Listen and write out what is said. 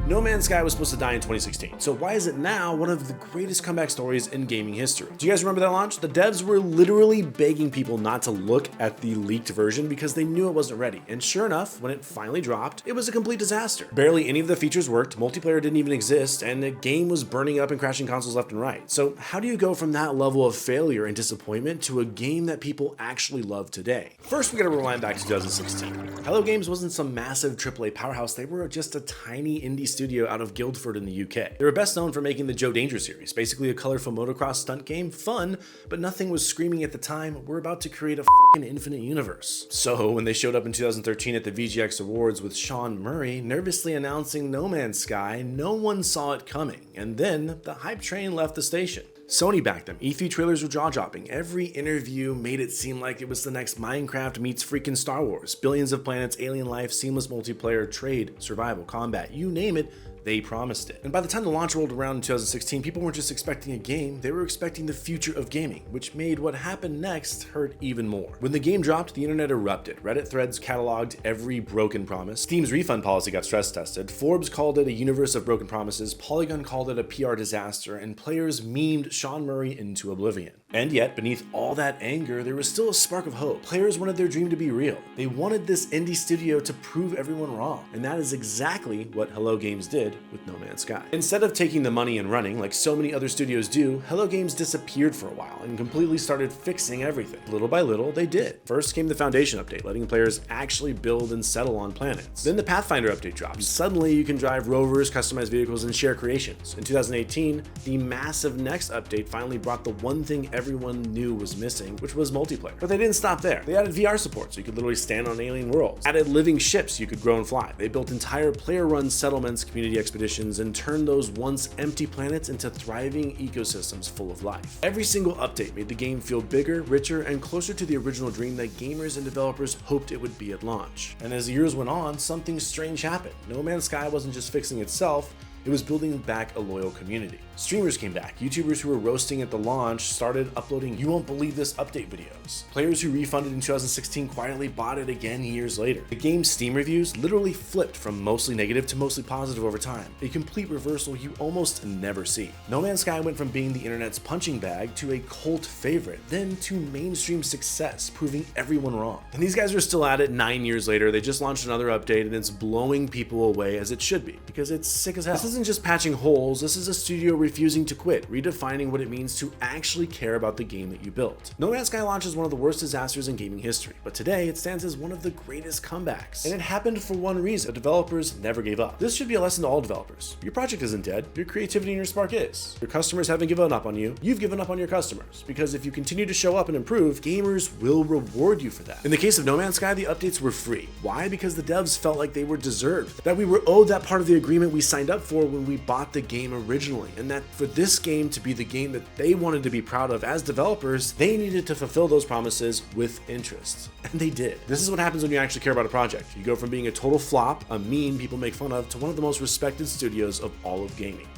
No Man's Sky was supposed to die in 2016, so why is it now one of the greatest comeback stories in gaming history? Do you guys remember that launch? The devs were literally begging people not to look at the leaked version because they knew it wasn't ready, and sure enough, when it finally dropped, it was a complete disaster. Barely any of the features worked, multiplayer didn't even exist, and the game was burning up and crashing consoles left and right. So how do you go from that level of failure and disappointment to a game that people actually love today? First, we gotta rewind back to 2016. Hello Games wasn't some massive AAA powerhouse, they were just a tiny indie studio out of Guildford in the UK. They were best known for making the Joe Danger series, basically a colorful motocross stunt game, fun, but nothing was screaming at the time, we're about to create a fucking infinite universe. So when they showed up in 2013 at the VGX Awards with Sean Murray nervously announcing No Man's Sky, no one saw it coming, and then the hype train left the station. Sony backed them, E3 trailers were jaw-dropping, every interview made it seem like it was the next Minecraft meets freaking Star Wars. Billions of planets, alien life, seamless multiplayer, trade, survival, combat, you name it, they promised it. And by the time the launch rolled around in 2016, people weren't just expecting a game, they were expecting the future of gaming, which made what happened next hurt even more. When the game dropped, the internet erupted. Reddit threads cataloged every broken promise. Steam's refund policy got stress tested. Forbes called it a universe of broken promises. Polygon called it a PR disaster, and players memed Sean Murray into oblivion. And yet, beneath all that anger, there was still a spark of hope. Players wanted their dream to be real. They wanted this indie studio to prove everyone wrong. And that is exactly what Hello Games did with No Man's Sky. Instead of taking the money and running, like so many other studios do, Hello Games disappeared for a while and completely started fixing everything. Little by little, they did. First came the Foundation update, letting players actually build and settle on planets. Then the Pathfinder update dropped. Suddenly, you can drive rovers, customize vehicles, and share creations. In 2018, the massive Next update finally brought the one thing everyone knew was missing, which was multiplayer. But they didn't stop there. They added VR support, so you could literally stand on alien worlds. Added living ships you could grow and fly. They built entire player-run settlements, community expeditions, and turned those once empty planets into thriving ecosystems full of life. Every single update made the game feel bigger, richer, and closer to the original dream that gamers and developers hoped it would be at launch. And as the years went on, something strange happened. No Man's Sky wasn't just fixing itself, it was building back a loyal community. Streamers came back. YouTubers who were roasting at the launch started uploading "you won't believe this" update videos. Players who refunded in 2016 quietly bought it again years later. The game's Steam reviews literally flipped from mostly negative to mostly positive over time, a complete reversal you almost never see. No Man's Sky went from being the internet's punching bag to a cult favorite, then to mainstream success, proving everyone wrong. And these guys are still at it 9 years later. They just launched another update and it's blowing people away, as it should be, because it's sick as hell. This isn't just patching holes, this is a studio refusing to quit, redefining what it means to actually care about the game that you built. No Man's Sky launch is one of the worst disasters in gaming history, but today it stands as one of the greatest comebacks. And it happened for one reason: the developers never gave up. This should be a lesson to all developers. Your project isn't dead, your creativity and your spark is. Your customers haven't given up on you, you've given up on your customers. Because if you continue to show up and improve, gamers will reward you for that. In the case of No Man's Sky, the updates were free. Why? Because the devs felt like they were deserved, that we were owed that part of the agreement we signed up for when we bought the game originally, and that for this game to be the game that they wanted to be proud of as developers, they needed to fulfill those promises with interest. And they did. This is what happens when you actually care about a project. You go from being a total flop, a meme people make fun of, to one of the most respected studios of all of gaming.